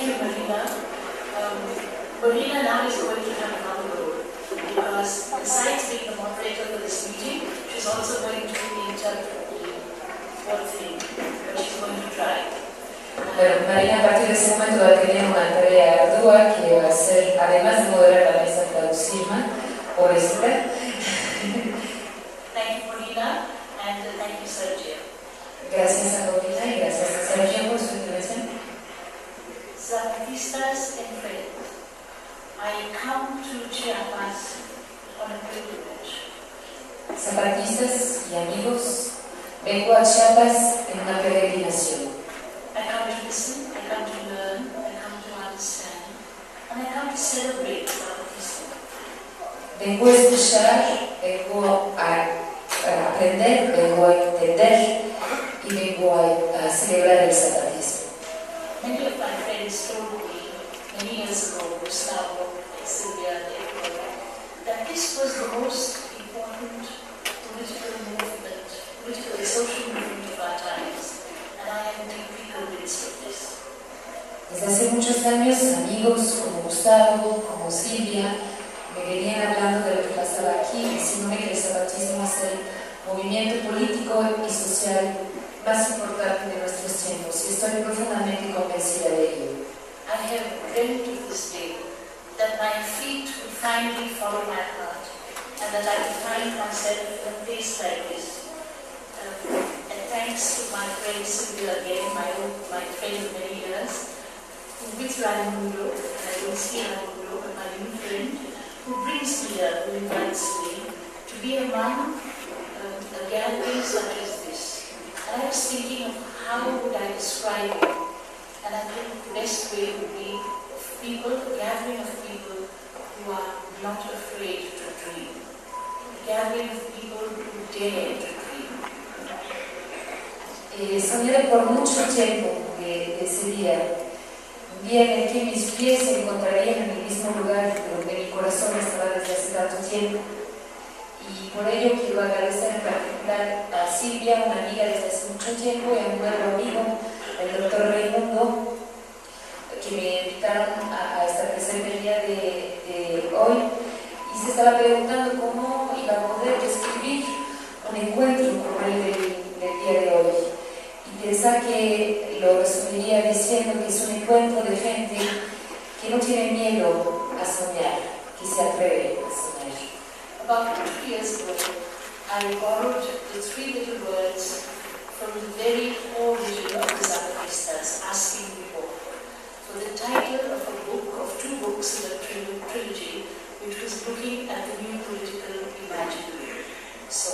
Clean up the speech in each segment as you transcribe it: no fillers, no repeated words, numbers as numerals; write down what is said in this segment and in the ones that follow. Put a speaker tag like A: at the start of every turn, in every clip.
A: Thank you, Marina. Marina now is going to have another role because besides being the moderator for this meeting, she's also going to be in charge of the whole thing, but she's going to try.
B: Bueno, Marina a partir de ese momento va a tener una tarea ardua que va a ser, además de moderar la mesa, traducirla, pobrecita.
A: Thank you, Marina, and thank you, Sergio.
B: Gracias a Paulina y gracias a Sergio por su intervención.
A: Zapatistas and friends, I come to Chiapas on a pilgrimage.
B: Zapatistas y amigos, vengo a Chiapas en una peregrinación.
A: I come to listen, I come to learn, I come to understand, and I come to celebrate Zapatismo.
B: Vengo a escuchar, vengo a aprender, vengo a entender y vengo a celebrar el zapatismo.
A: Many of my friends told me many years ago, Gustavo, Sylvia, that this was the most important political movement, political and social movement of our times. And I am deeply convinced of this.
B: Desde hace muchos años, amigos como Gustavo, como Silvia, me venían hablando de lo que pasaba aquí, diciéndome que el zapatismo es el movimiento político y social más importante de nuestros tiempos, y estoy profundamente convencida de ello.
A: I have dreamt of this day, that my feet would finally follow my heart, and that I would find myself in a place like this. And thanks to my friend Sylvia again, my friend of many years, with Raimundo, and I don't see Raimundo, but my new friend, who brings me here, who invites me to be among a gathering such as this. And I was thinking of how would I describe it, and I think the best way would be people, a gathering of people who are not afraid to dream, a gathering of people who dare to dream.
B: Soñé por mucho tiempo de ese día, un día en el que mis pies se encontrarían en el mismo lugar donde mi corazón estaba desde hace tanto tiempo. Y por ello quiero agradecer en particular a Silvia, una amiga desde hace mucho tiempo, y a un nuevo amigo, el doctor Raimundo, que me invitaron a estar presente el día de hoy, y se estaba preguntando cómo iba a poder describir un encuentro como el del día de hoy. Y pensaba que lo resumiría diciendo que es un encuentro de gente que no tiene miedo a soñar, que se atreve a soñar.
A: About 2 years ago, I borrowed the 3 little words from the very origin of the Zapatistas, asking before, for the title of a book, of 2 books in a trilogy, which was looking at the new political imaginary. So,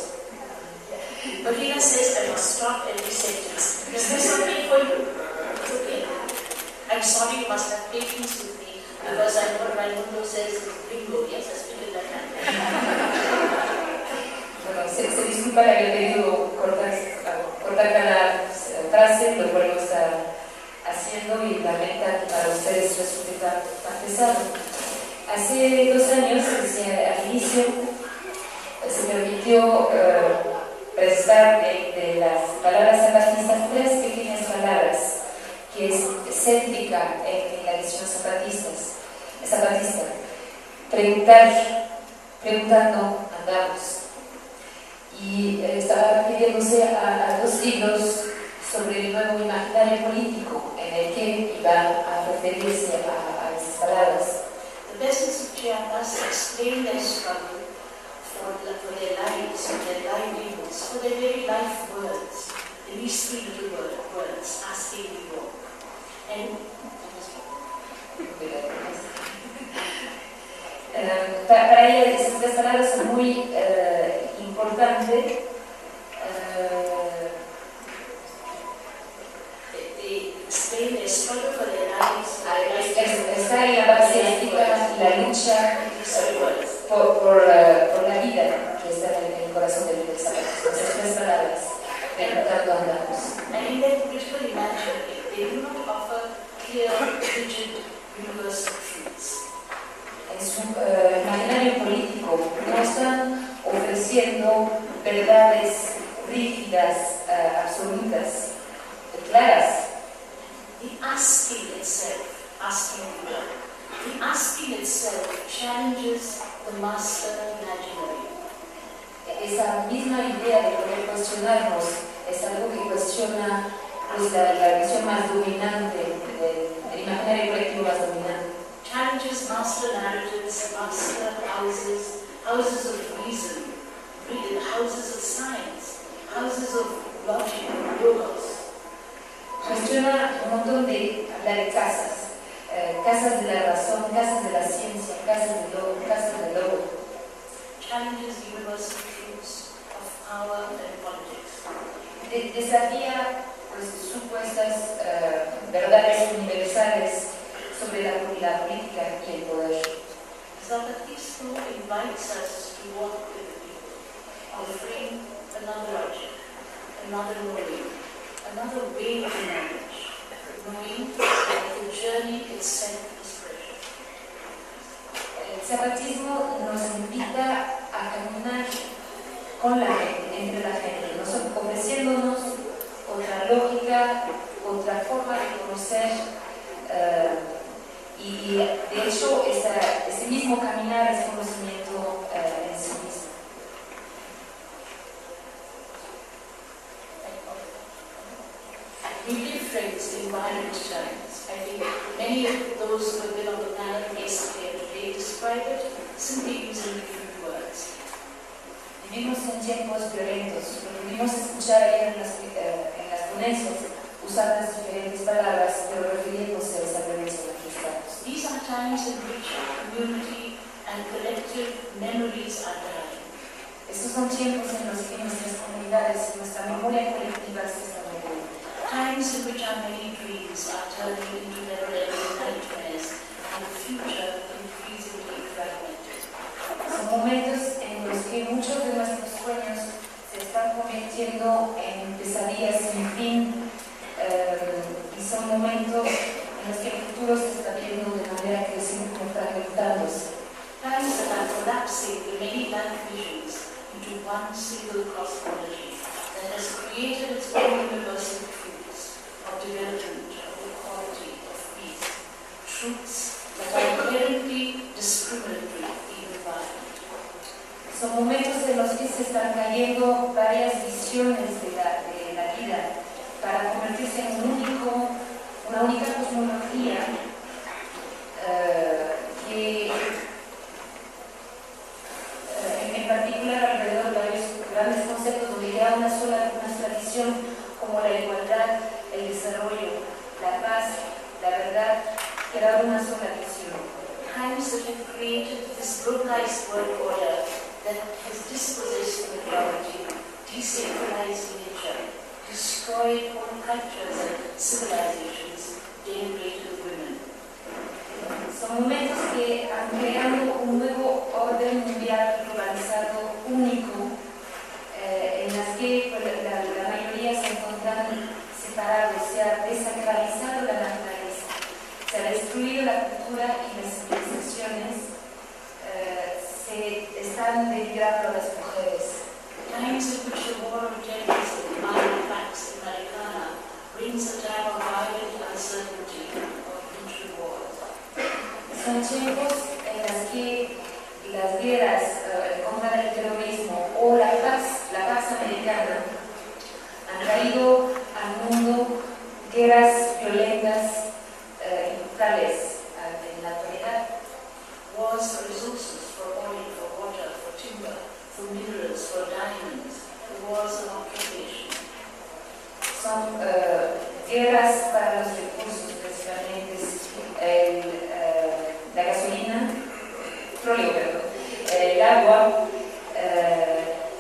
A: Marina says I must stop every sentence. Is this okay for you? It's okay. I'm sorry, you must have patience with me, because I know Raimundo says bingo. Yes, I speak it like that.
B: Bueno, se disculpa que había pedido cortar cada frase, lo cual lo está haciendo y lamenta que para ustedes resulte tan pesado. Hace 2 años, al inicio, se permitió prestar de las palabras zapatistas 3 pequeñas palabras, que es céntrica en la visión zapatista. Preguntando andamos. Y estaba refiriéndose a 2 libros sobre el nuevo imaginario político, en el que iba a referirse a esas palabras.
A: The peasants of Chiapas explain their struggle for their lives, for their livelihoods, for their very life words, in these 3 little words, asking before. And
B: para ella esas 3 palabras son muy importantes.
A: they explain their struggle for their lives,
B: Está en la base ética la lucha por la vida que está en el corazón del zapatismo. Esas 3 palabras, preguntando andamos.
A: and in their political imaginary, they do not offer clear, rigid, universal truths.
B: En su imaginario político no están ofreciendo verdades rígidas, absolutas, claras.
A: The asking itself asking Buddha. The asking itself challenges the master imaginary.
B: Esa misma idea de poder cuestionarnos es algo que cuestiona pues, la visión más dominante, el imaginario colectivo más dominante.
A: Challenges master narratives, master houses, houses of reason, houses of science, houses of logic, logos.
B: Cuestiona un montón de casas, casas de la razón, casas de la ciencia, casas del logo.
A: Challenges universal truths of power and politics.
B: Desafía pues, supuestas verdades universales sobre la política y el poder.
A: Zarathustra invites us to walk with the people, offering another object, another knowing, another way of knowledge, knowing that the journey itself is precious.
B: El zapatismo nos invita a caminar con la gente, entre la gente, ofreciéndonos otra lógica, otra forma de conocer y de hecho ese mismo caminar es conocimiento en sí mismo.
A: We live, friends, in violent times. I think many of those who have been on the panel yesterday and today describe it simply using different words.
B: Vivimos en tiempos violentos, lo pudimos escuchar ayer en las ponencias, usando las diferentes palabras, pero refiriéndose a esa violencia en la que estamos.
A: These are times in which community and collective memories are dying.
B: Estos son tiempos en los que nuestras comunidades y nuestra memoria colectiva se están muriendo.
A: Times in which our many dreams are turning into never-ending nightmares and the future increasingly fragmented.
B: Son momentos en los que muchos de nuestros sueños se están convirtiendo en pesadillas sin fin y son momentos en los que el futuro se está viendo de manera creciente como fragmentándose.
A: Times that are collapsing the many blank visions into one single cosmology that has created its own universal truths of development, of equality, of peace. Truths that are inherently discriminatory, even violent.
B: Son momentos en los que se están cayendo varias visiones de la vida para convertirse en una única cosmología que en particular alrededor de varios grandes conceptos donde queda nuestra visión como la igualdad, el desarrollo, la paz, la verdad, queda una sola visión.
A: Times that have created this brutalized world order that has dispossessed majority, desacralized nature, destroyed whole cultures and civilizations, denigrated women.
B: Son momentos que han creado un nuevo orden mundial globalizado único en las que la mayoría se encuentran separados, se ha desacralizado la naturaleza, se ha destruido la cultura y las civilizaciones, se están denigrando a las mujeres.
A: Times in which the war of genders and violent facts in Americana brings a time of violent uncertainty of future wars.
B: Son tiempos en los que las guerras en contra del terrorismo o la paz americana han traído al mundo guerras violentas y brutales en la actualidad.
A: Wars for resources, for oil, for water, for timber, for minerals, for diamonds, the wars of occupation.
B: Son guerras para los recursos, principalmente la gasolina, petróleo, perdón, el agua,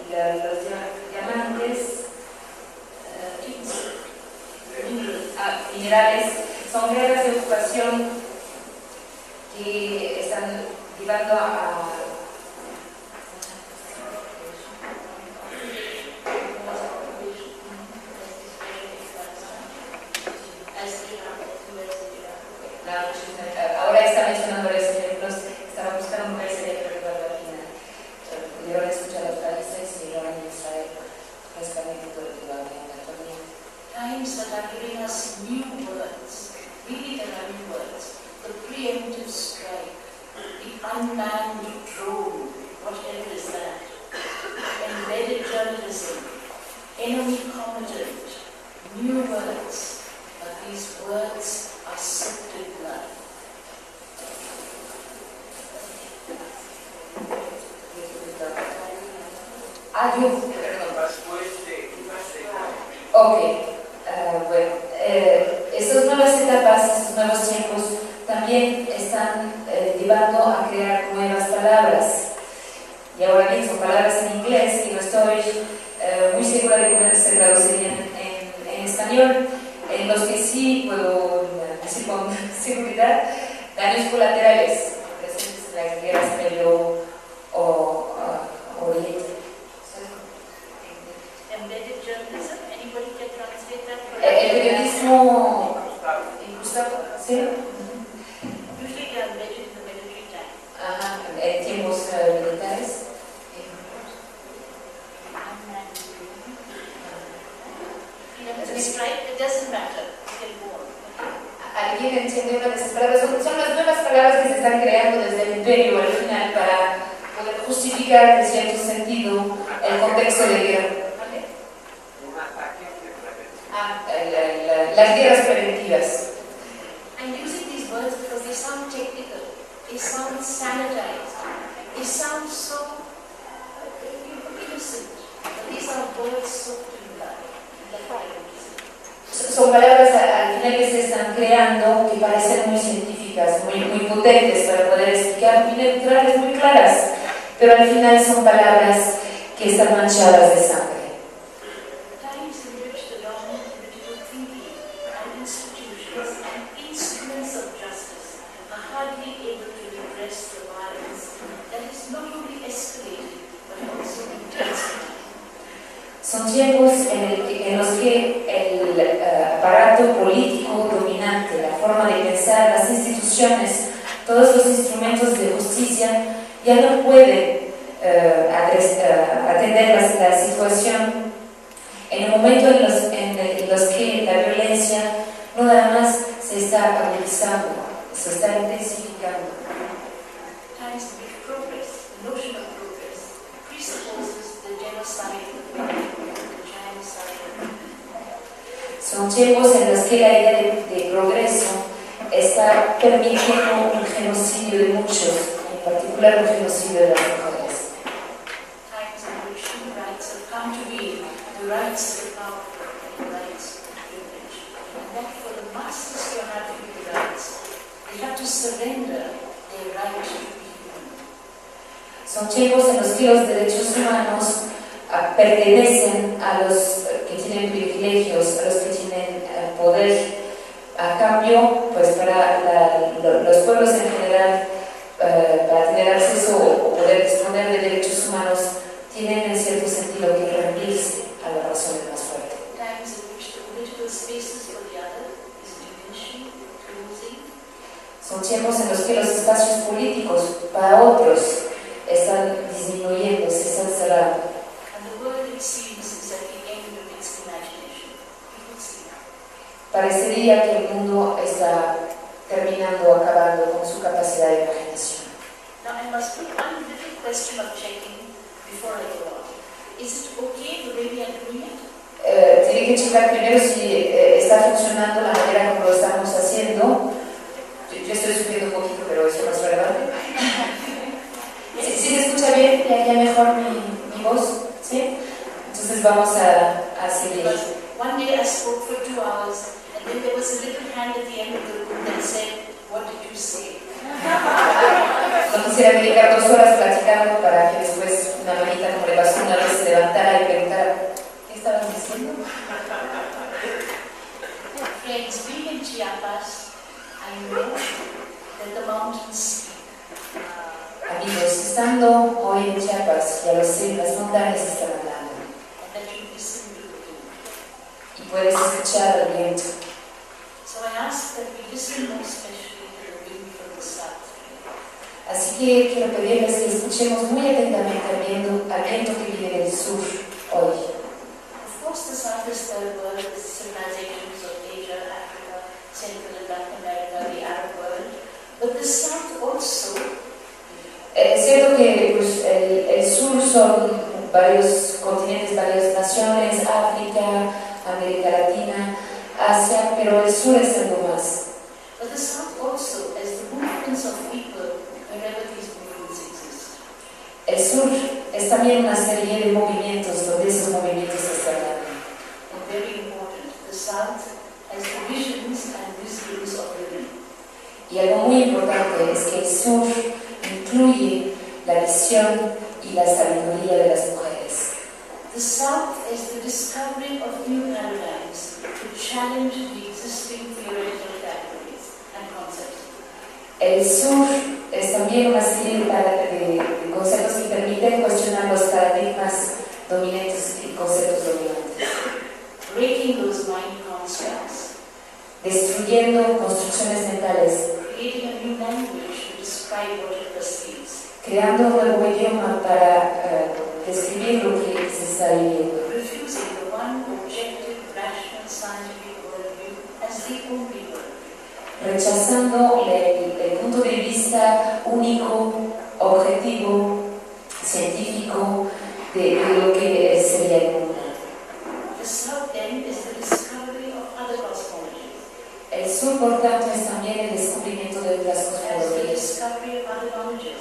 B: los diamantes, minerales. Son guerras de ocupación que están llevando a ahora está mencionando los ejemplos, estaba buscando un país que recuerdo al final. Pudieron escuchar los países y lo en Israel, básicamente todo lo que va bien actualmente.
A: Times that are giving us new words, really there are new words, preemptive strike, the unmanned drone, whatever is that, embedded journalism, enemy combatant, new words, but these words are soaked in blood.
B: Bueno, estas nuevas etapas, estos nuevos tiempos también están llevando a crear nuevas palabras. Y ahora bien, son palabras en inglés y no estoy muy segura de cómo se traducirían en español, en los que sí puedo decir con seguridad daños colaterales presentes en las guerras Medio Oriente.
A: Embedded journalism, anybody can translate that?
B: El periodismo incrustado, ¿sí?
A: Usually they are embedded in the military time.
B: Ajá, en tiempos militares.
A: Strike, it doesn't matter. You can go on.
B: ¿Alguien entiende una de esas palabras? Son las nuevas palabras que se están creando desde el imperio al final para poder justificar en cierto sentido el contexto de guerra. Las guerras preventivas.
A: I'm using these words because they sound technical, they sound sanitized, they sound so innocent. But these are words soaked in blood.
B: Son palabras al final que se están creando que parecen muy científicas, muy potentes para poder explicar, muy neutrales, muy claras, pero al final son palabras que están manchadas de sangre.
A: Times in which the dominant political thinking and institutions and instruments of justice are hardly able to redress the violence that is not only escalated but also intensified.
B: Son tiempos en los que el aparato político dominante, la forma de pensar, las instituciones, todos los instrumentos de justicia ya no pueden atender la situación en el momento en los que la violencia no nada más se está agudizando, se está intensificando.
A: Times of progress, the notion of progress, presupposes the genocide of the genocide.
B: Son tiempos en los que la idea de progreso está permitiendo un genocidio de muchos, en particular un genocidio de las mujeres.
A: Times in which human rights have come to be the rights of the powerful and the rights of the privileged. And that for the masses to have human rights, they have to surrender their right to be human.
B: Son tiempos en los que los derechos humanos pertenecen a los que tienen privilegios, a los que tienen poder. A cambio, pues para los pueblos en general, para tener acceso o poder disponer de derechos humanos, tienen en cierto sentido que rendirse a las razones más fuertes.
A: Times in which the political spaces for the other is diminishing, closing.
B: Son tiempos en los que los espacios políticos para otros están disminuyendo, se están cerrando.
A: And the world, it seems, is at the end of its imagination. People see that.
B: Parecería que el mundo está terminando, acabando con su capacidad de imaginación.
A: Now I must put one little question of checking before I go on. Is it okay the way we are doing it?
B: Tiene que checar primero si está funcionando la manera como lo estamos haciendo. Yo estoy sufriendo un poquito, pero eso no es relevante. ¿Sí se escucha bien? ¿Ya mejor mi voz? ¿Sí? Entonces vamos a seguir.
A: Because one day I spoke for 2 hours and then there was a little hand at the end of the room that said, "What did you say?"
B: No quisiera dedicar 2 horas platicando para que después una manita, como le pasó una vez, se levantara y preguntara, ¿qué estabas diciendo?
A: Friends, being in Chiapas, I know that the mountains speak.
B: Amigos, estando hoy en Chiapas, ya lo sé, las montañas están hablando.
A: And that you listen to the wind.
B: Y puedes escuchar el viento.
A: So I ask that we listen more especially to the wind from the south.
B: Así que quiero pedirles que escuchemos muy atentamente al viento que viene del sur hoy.
A: Of course, the south is third world, the civilizations of Asia, Africa, Central and Latin America, the Arab world. But
B: sur son varios continentes, varias naciones, África, América Latina, Asia, pero el sur es algo más.
A: But the South also has the movements of people wherever these movements exist.
B: El sur es también una serie de movimientos donde esos movimientos están dando.
A: And very important, the South has the visions and wisdoms of women.
B: Y algo muy importante es que el sur incluye la visión y la sabiduría de las mujeres.
A: The South is the discovery of new paradigms to challenge the existing theoretical categories and concepts.
B: El sur es también una serie de conceptos que permiten cuestionar los paradigmas dominantes y conceptos dominantes,
A: Breaking those mind constructs,
B: destruyendo construcciones mentales,
A: creating a new language to describe what it perceives,
B: creando un nuevo idioma para describir lo que se está viviendo,
A: refusing the one objective, rational, scientific worldview as the only worldview,
B: rechazando el punto de vista único, objetivo, científico de lo que sería el mundo.
A: The South then is the discovery of other cosmologies,
B: El sur, por tanto, es también el descubrimiento de otras
A: as the
B: cosmologías,
A: discovery of other knowledges,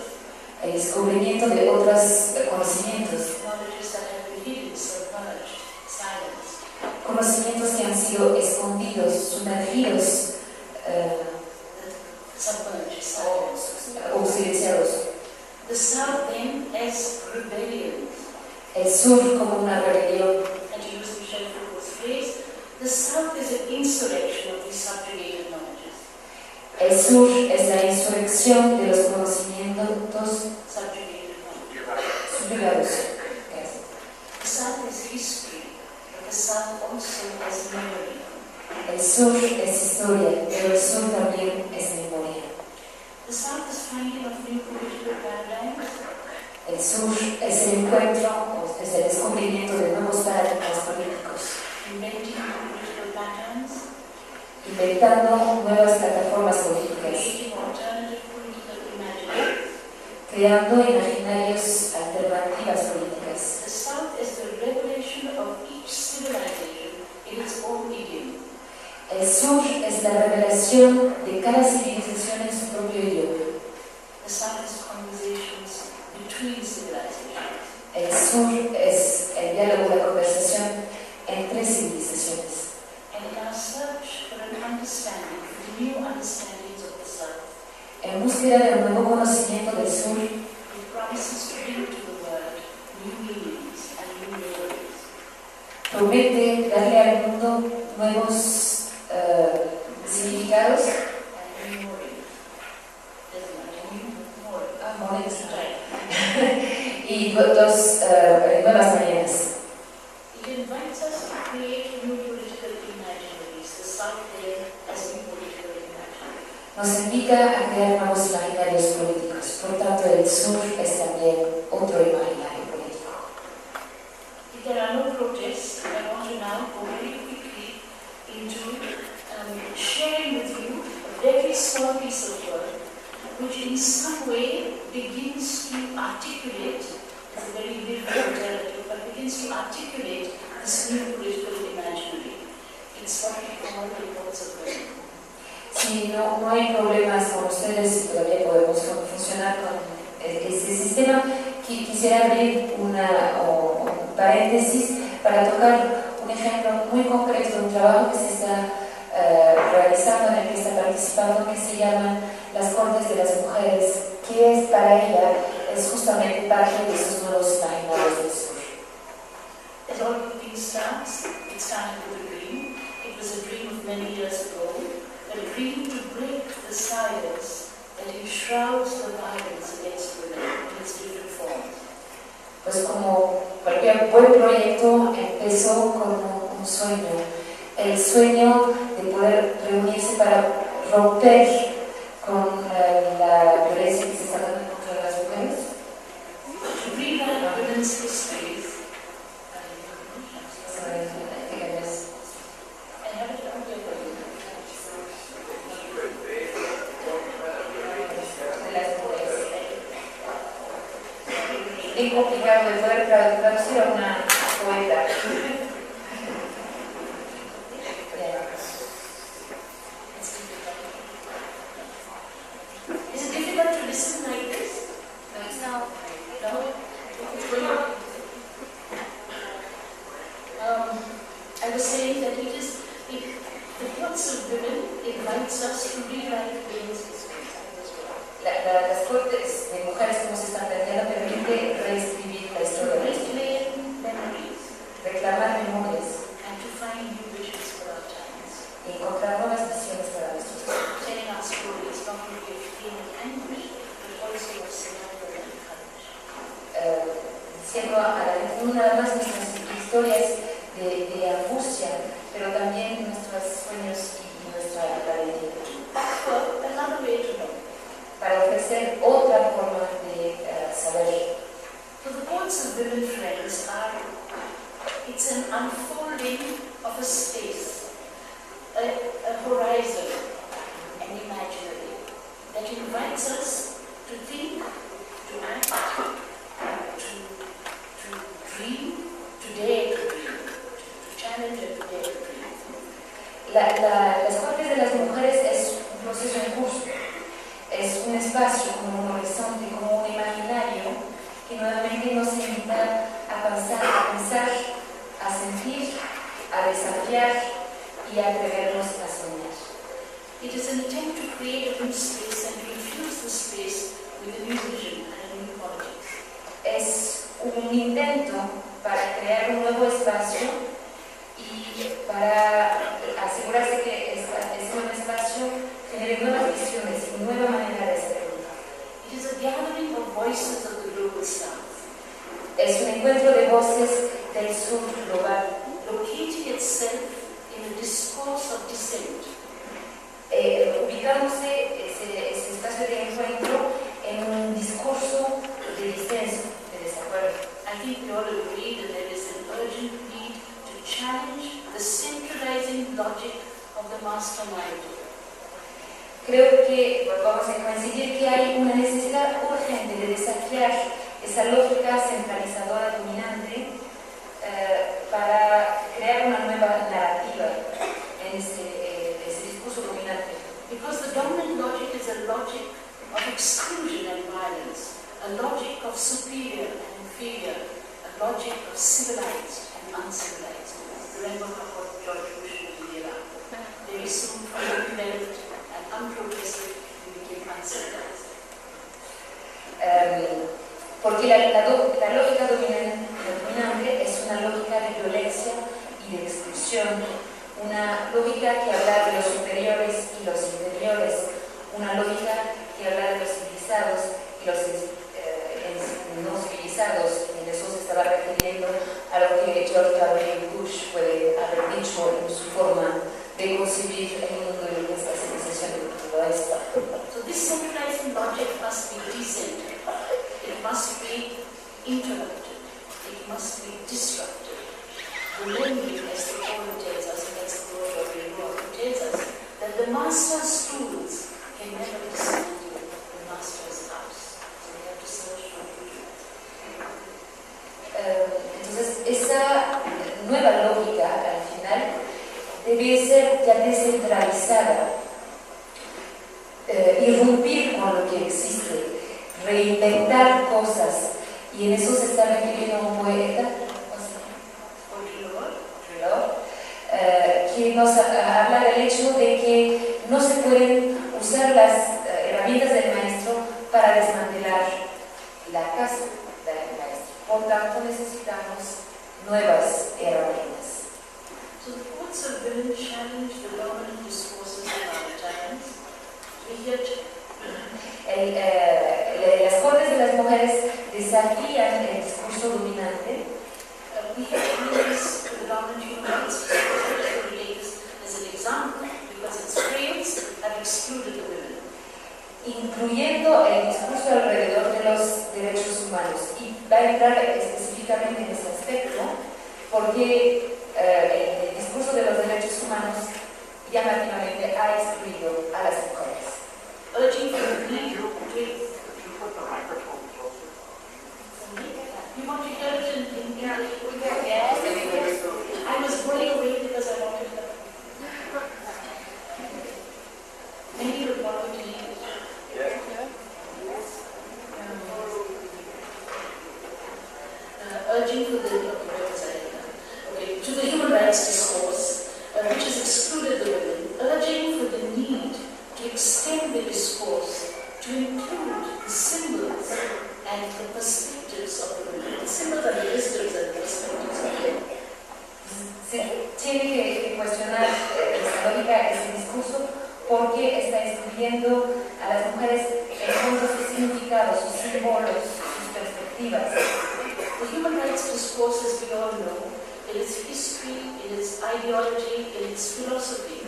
B: el descubrimiento de otros conocimientos,
A: knowledges that have been hidden, submerged, silenced.
B: conocimientos que han sido escondidos, sumergidos
A: Submerged, silenced.
B: o silenciados.
A: The South then as rebellion,
B: El sur como una rebelión.
A: and to use Michel Foucault's phrase, the South is an insurrection of these subjugated knowledges.
B: El sur es la insurrección de los conocimientos
A: Subjugated knowledge.
B: subyugados.
A: The South is history, but the South also has memory.
B: El sur es historia, pero el sur también es memoria.
A: The South is finding of new political paradigms,
B: El sur es el encuentro, o es el descubrimiento de nuevos paradigmas políticos,
A: inventing new political patterns,
B: inventando nuevas plataformas políticas,
A: creating alternative political imaginary.
B: creando imaginarios, alternativas políticas.
A: The South is the revelation of each civilization in its own idiom.
B: El sur es la revelación de cada civilización en su propio idioma.
A: The South is conversations between civilizations.
B: El sur es el diálogo, la conversación entre civilizaciones.
A: And in our search for an understanding, for the new understandings of the South,
B: En búsqueda de un nuevo conocimiento del sur,
A: it promises to bring to the world new meanings and new memories.
B: promete darle al mundo nuevos significados,
A: And new memories. Doesn't matter, new memories.
B: amores,
A: Right.
B: y nuevas maneras.
A: It invites us to create new political imaginaries. The South there as new political imaginaries.
B: Nos invita a crear nuevos imaginarios políticos. Por tanto, el sur es también otro imaginario político.
A: If there are no protests, I want to now go very quickly into sharing with you a very small piece of work which in some way begins to articulate, it's a very different alternative, but begins to articulate this new political imaginary. It's what we call the reports of learning.
B: Si no hay problemas con ustedes y todavía podemos funcionar con este sistema, quisiera abrir un paréntesis para tocar un ejemplo muy concreto de un trabajo que se está realizando, en el que está participando, que se llama Las Cortes de las Mujeres, que es para ella, es justamente parte de esos nuevos imaginarios del sur.
A: As all good things starts, it started with a dream. It was a dream of many years ago, a dream to break the silence that enshrouds the violence against women in its different forms.
B: Pues como cualquier buen proyecto empezó como un sueño, el sueño de poder reunirse para romper con la violencia que se está dando contra las mujeres.
A: To rewrite women's histories.
B: Bien complicado de poder traducir a una poeta.
A: Is it difficult to listen like this? No. No? I was saying that the Courts of Women invites us to rewrite women's history.
B: Las cortes de mujeres, como se están planteando, permite reescribir la historia de la historia,
A: Reclaim memories
B: reclamar memorias
A: and to find new visions for our times.
B: y encontrar nuevas visiones para nuestros tiempos.
A: Telling our stories not only of pain and anguish, but also of survival and courage.
B: Diciendo a la gente no nada más nuestras historias de angustia, pero también nuestros sueños y nuestra valentía.
A: Offer another way to know.
B: Para ofrecer otra forma de saber.
A: So the Courts of Women, friends, it's an unfolding of a space, a horizon, an imaginary, that invites us to think, to act, to dream, to dare to dream, to challenge and to dare to dream.
B: Las Cortes de las Mujeres es un proceso en curso, es un espacio como un horizonte, como un imaginario que nuevamente nos invita a pensar, a sentir, a desafiar y a atrevernos a soñar.
A: It is an attempt to create a new space and to infuse the space with a new vision and a new politics.
B: Es un intento para crear un nuevo espacio y para asegurarse que este nuevo espacio genere nuevas visiones y nueva manera de ser.
A: It is a gathering of voices of the global south,
B: Es un encuentro de voces del sur global,
A: locating itself in a discourse of dissent.
B: ubicándose ese espacio de encuentro en un discurso de disenso, de desacuerdo.
A: I think we all agree that there is an urgent need to challenge the centralizing logic of the mastermind.
B: Creo que vamos a coincidir que hay una necesidad urgente de desafiar esa lógica centralizadora dominante para crear una nueva narrativa en ese discurso dominante.
A: Because the dominant logic is a logic of exclusion and violence, a logic of superior and inferior, a logic of civilized and uncivilized. Remember what George Bush was in Iraq. Very soon, from developed and unprogressive, we became uncivilized.
B: Porque la lógica dominante es una lógica de violencia y de exclusión, una lógica que habla de los superiores y los inferiores, una lógica que habla de los civilizados y los no civilizados. En eso se estaba refiriendo a lo que George W. Bush puede haber dicho en su forma de concebir el mundo y esta civilización globalizada.
A: So this centralizing logic must be decentered. It must be interrupted. It must be disrupted. Remembering, as the poem tells us, and that's the word of the who tells us, that the master's tools can never dismantle the master's house. So we have to search for truth.
B: Entonces, esa nueva lógica, al final, debe ser ya descentralizada, irrumpir con lo que existe, reinventar cosas, y en eso se está refiriendo un poeta, que nos habla del hecho de que no se pueden usar las herramientas del maestro para desmantelar la casa del maestro. Por tanto, necesitamos nuevas herramientas.
A: So the Courts of Women challenge the dominant discourses of our times. We hear
B: las Cortes de las Mujeres desafían el discurso dominante.
A: we hear challenges to the dominant human rights discourse. We take this as an example because its frames have excluded the women.
B: Incluyendo el discurso alrededor de los derechos humanos. Y va a entrar específicamente en ese aspecto porque el discurso de los derechos humanos llamativamente ha excluido a las mujeres.
A: Urging for the need to
C: Could you put the microphone closer?
A: you want to hear it in English? Yes. I was going away because I wanted to. Maybe you would want me to leave it. Urging for the to the human rights discourse, which has excluded the women, urging for the need to extend the discourse to include the symbols and the perspectives of the women. The symbols and the wisdoms and the perspectives of the women.
B: Se tiene que cuestionar esta lógica, ese discurso, porque está excluyendo a las mujeres en cuanto a sus significados, sus símbolos, sus perspectivas.
A: The human rights discourse, as we all know, in its history, in its ideology, in its philosophy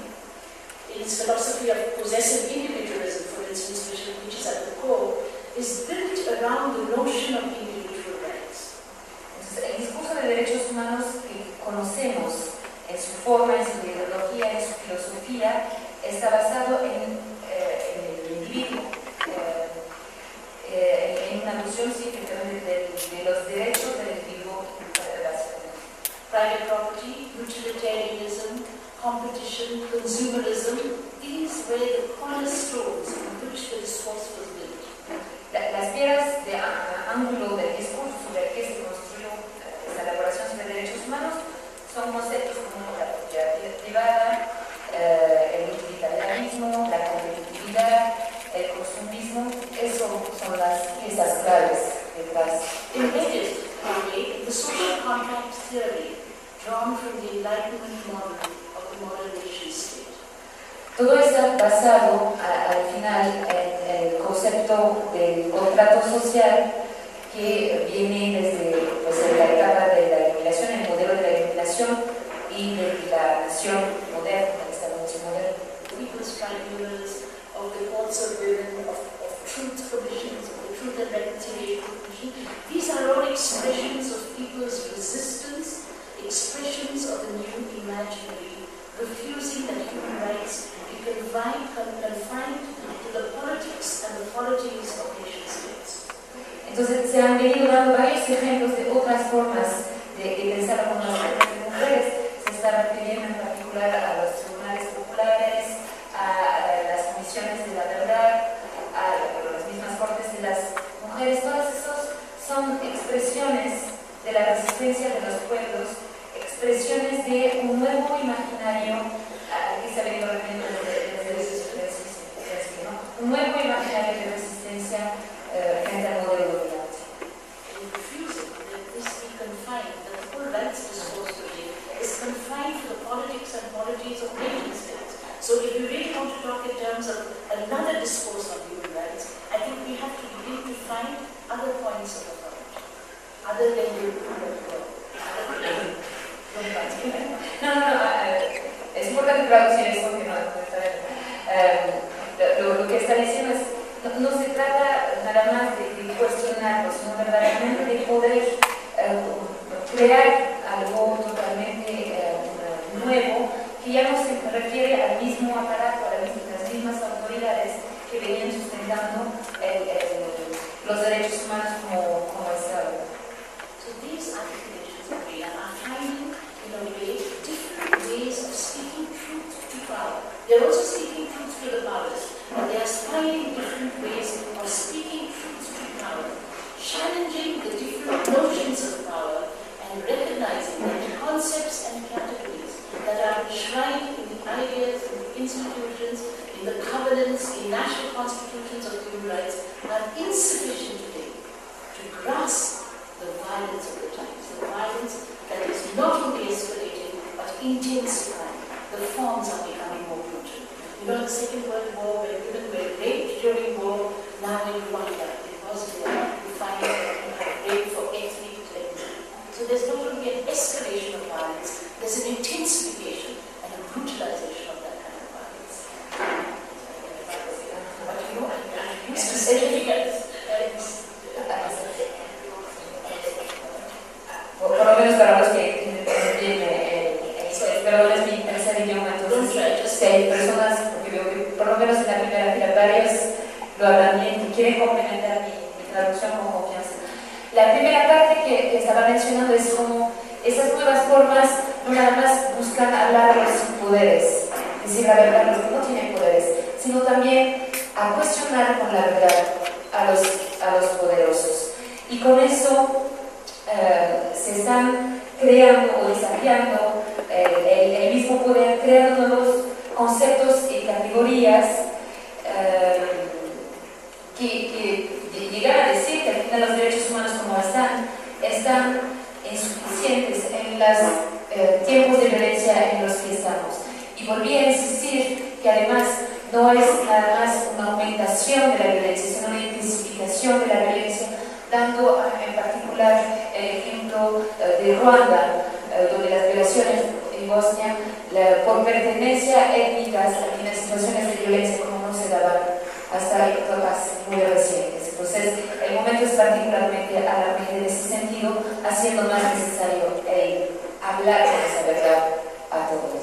A: of possessive individualism, for instance, which is at the core, is built around the notion of individual rights.
B: Entonces, el discurso de derechos humanos que conocemos en su forma, en su ideología, en su filosofía, está basado en el individuo, en una noción de los derechos del individuo.
A: Private property, utilitarianism, competition, consumerism, these were the cornerstones on which the discourse was built.
B: Las piedras de ángulo del discurso sobre el que se construyó esta elaboración sobre derechos humanos son conceptos como la propiedad privada, el utilitarianismo, la competitividad, el consumismo. Eso son las piezas claves detrás.
A: Embedded, the social contract theory drawn from the Enlightenment model of the modern nation state.
B: Todo está basado al final en el concepto del contrato social que viene desde la etapa de la iluminación, el modelo de la iluminación y de la nación moderna, el Estado-nación moderno.
A: People's tribunals, of the courts of women, of truth commissions, of the Truth and Reconciliation Commission. These are all expressions of people's resistance, expressions of the new imaginary, refusing that human rights be confined to the politics and the polities of nation states.
B: Entonces se han venido dando varios ejemplos de otras formas de pensar con las mujeres. Se está refiriendo en particular a los tribunales populares, a las comisiones de la verdad, a las mismas cortes de las mujeres. Todos esos son expresiones de la resistencia de los pueblos, expresiones de un nuevo imaginario que se ha venido refiriendo desde el principio, ¿no? Un nuevo imaginario de resistencia frente al modelo dominante.
A: In refusing that this be confined, that the whole rights discourse today is confined to the politics and polities of nation states. So if we really want to talk in terms of another discourse on human rights, I think we have to begin to find other points of authority, other than the
B: es importante traducir esto que no está bien. Lo que está diciendo es, no se trata nada más de cuestionarlo, sino verdaderamente de poder crear algo totalmente nuevo, que ya no se refiere al mismo aparato, a las mismas autoridades que venían sustentando los derechos humanos como Estado.
A: So these articulations are finding, in a way, different ways of speaking truth to power. They're also speaking truth to the powers, and they are finding different ways of speaking truth to power, challenging the different notions of power, and recognizing that concepts and categories that are enshrined in the ideas, in the institutions, in the covenants, in national constitutions of human rights are insufficient today to grasp the violence of the times, the violence that is not only escalating but intensifying. The forms are becoming more brutal. You know, in the Second World War, when women were raped during war, now in Rwanda, it was you find rape for ethnic cleansing. So there's not only an escalation of violence, there's an intensification and a brutalization of that kind of violence. But you know, I'm used to saying
B: por lo menos para los que perdón, es mi tercer idioma, entonces hay personas, porque veo que por lo menos en la primera fila varios lo hablan bien y quieren complementar mi traducción con confianza. La primera parte que que estaba mencionando es como esas nuevas formas no nada más buscan hablar a los sin poderes, decir la verdad a los que no tienen poderes, sino también a cuestionar con la verdad a los poderosos. Y con eso se están creando o desafiando el mismo poder, creando nuevos conceptos y categorías que llegar a decir que al final los derechos humanos como están insuficientes en los tiempos de violencia en los que estamos. Y volví a insistir que además no es nada más una aumentación de la violencia, sino una intensificación de la violencia, dando en particular el ejemplo de Ruanda, donde las violaciones en Bosnia por pertenencia étnicas en las situaciones de violencia como no se daban hasta épocas muy recientes. Entonces, el momento es particularmente alarmante en ese sentido, haciendo más necesario hablar de esa verdad a todos.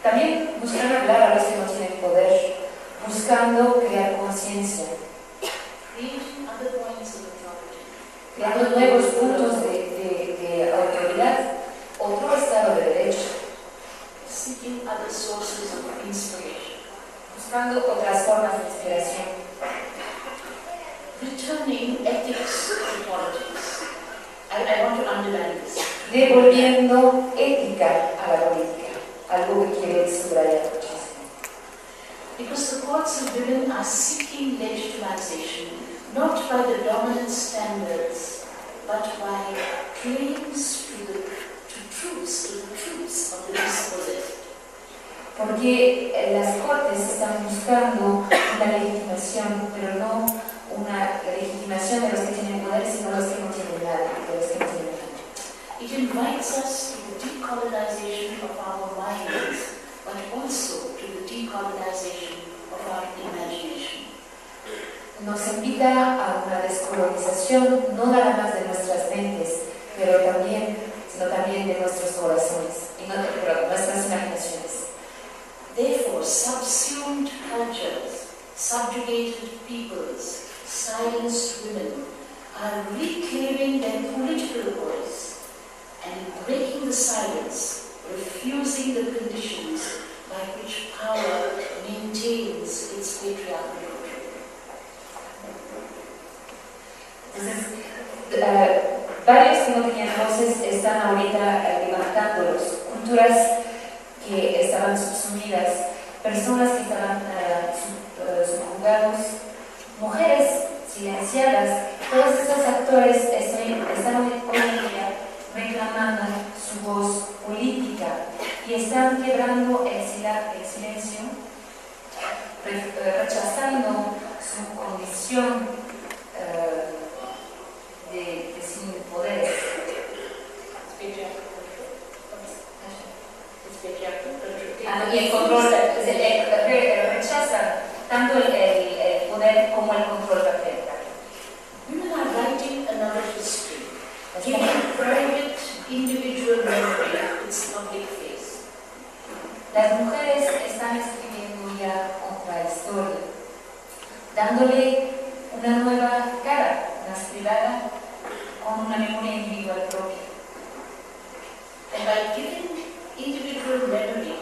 B: También buscan hablar a los que no tienen poder, buscando crear conciencia, creando nuevos puntos de autoridad, otro estado de derecho, buscando otras formas de inspiración,
A: returning ethics to politics. I want to underline this.
B: Devolviendo ética a la política, algo que quiere subrayar muchísimo.
A: Because the courts of women are seeking legitimization, not by the dominant standards, but by claims to the truths of the dispossessed.
B: Porque las cortes están buscando una legitimación, pero no una legitimación de los que tienen poder, sino de los que no tienen nada, de los que no tienen nada.
A: It invites us to the decolonization of our minds, but also to the decolonization of our imagination.
B: Nos invita a una descolonización no nada más de nuestras mentes, sino también de nuestros corazones, y no de nuestras imaginaciones.
A: Therefore, subsumed cultures, subjugated peoples, silenced women are reclaiming their political voice and breaking the silence, refusing the conditions by which power maintains its patriarchal control.
B: Entonces, varios que no tenían voces están ahorita levantándolos, culturas que estaban subsumidas, personas que estaban subjugados, mujeres silenciadas, todos estos actores están hoy en día reclamando su voz política y están quebrando el silencio, rechazando su condición de sin poderes. Y el control, rechazan tanto el poder como el control patriarcal.
A: Women are writing another history, giving private, individual memory its public face.
B: Las mujeres están escribiendo ya otra historia, dándole una nueva cara, más privada, con una memoria individual propia.
A: And by giving individual memory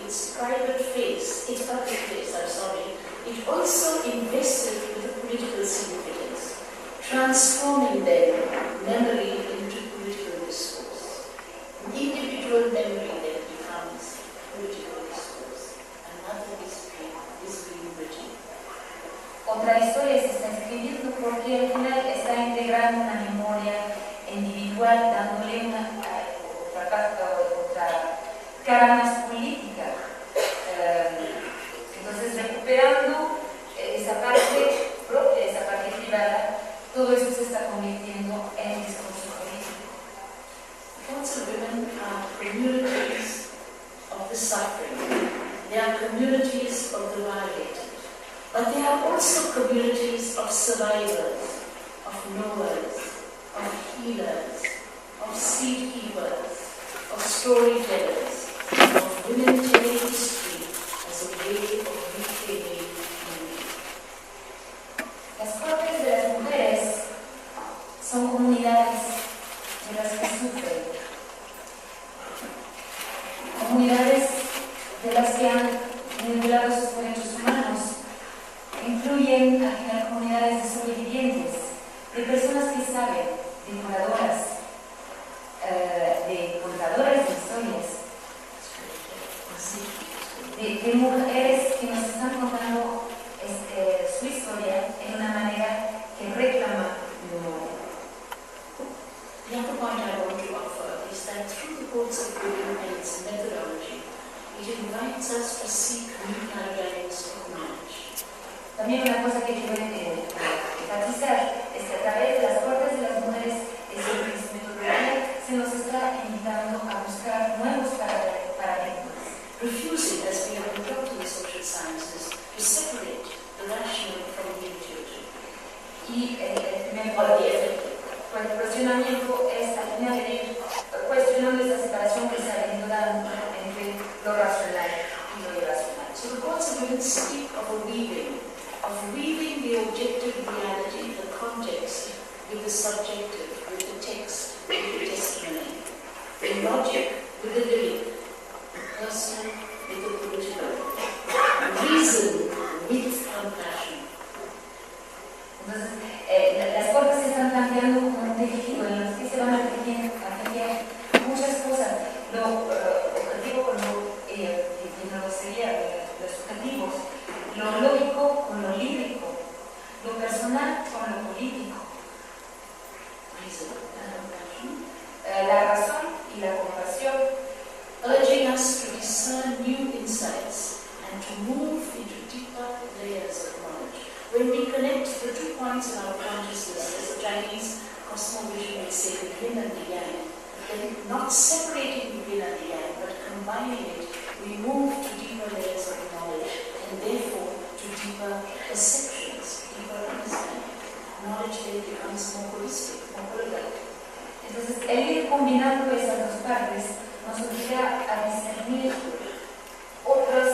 A: its private face, its public face, it also invests it with a political significance, transforming their memory into political discourse. Individual memory then becomes political discourse. Another history is being written.
B: Otra historia se está escribiendo porque al final está integrando una memoria individual, dándole otra cara más política. Entonces, recuperando esa parte propia, esa parte privada, todo eso se está convirtiendo en discurso político.
A: Lots of women are communities of the suffering. They are communities of the violated. But they are also communities of survivors, of knowers, of healers, of seed keepers, of storytellers, of women telling history as a way of
B: también a generar comunidades de sobrevivientes, de personas que saben, de curadoras, de contadoras de historias, de mujeres que nos están contando su historia en una manera que reclama memoria.
A: The other point I want to offer is that through the Codes of Women and its methodology, it invites us to seek new paradigms of knowledge.
B: También una cosa que quiero enfatizar es que a través de las Cortes de las Mujeres y su metodología se nos está invitando a buscar nuevos paradigmas.
A: Refusing, as we have been taught in the social sciences, to separate the rational from the intuitive.
B: Y el cuestionamiento es al final venir cuestionando esta separación que se ha venido dando entre lo racional y lo irracional.
A: So the Codes of Women speak of a weaving the objective reality, the context, with the subjective, with the text, with the testimony, the logic with the lyric, personal with the political, reason with compassion.
B: Entonces, las Cortes se están planteando como un tejido en los que se van a tejer muchas cosas. Lo objetivo con lo no sería los objetivos, lo lógico con lo lírico, lo personal con lo político, la razón y la compasión,
A: urging us to discern new insights and to move into deeper layers of knowledge. When we connect the 2 points in our consciousness, as the Chinese cosmovision would say, the yin and the yang, then not separating the yin and the yang, but combining it, we move to deeper layers of knowledge and therefore to deeper perceptions, deeper understanding. Knowledge then becomes more holistic, more holistic.
B: Entonces, el ir combinando esas dos partes nos obliga a discernir otras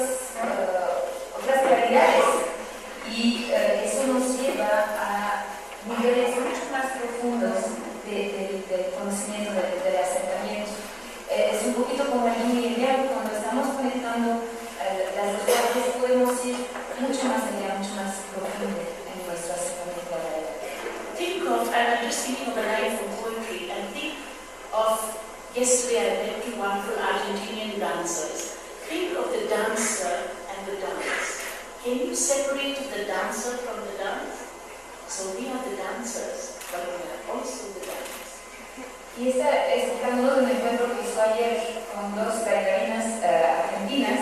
B: realidades y eso nos lleva a niveles mucho más profundos de conocimiento, de acercamiento. Es un poquito como el yin y el yang, cuando estamos conectando las dos partes podemos ir mucho más allá, mucho más profundo en nuestro acercamiento a la realidad.
A: Think of, and I'm just thinking of a line from poetry, and think of, yesterday I met two wonderful Argentinian dancers. Think of the dancer and the dance. Can you separate the dancer from the dance? So we are the dancers, but we are also the dance.
B: Y esta es uno de un encuentro que hizo ayer con dos bailarinas argentinas.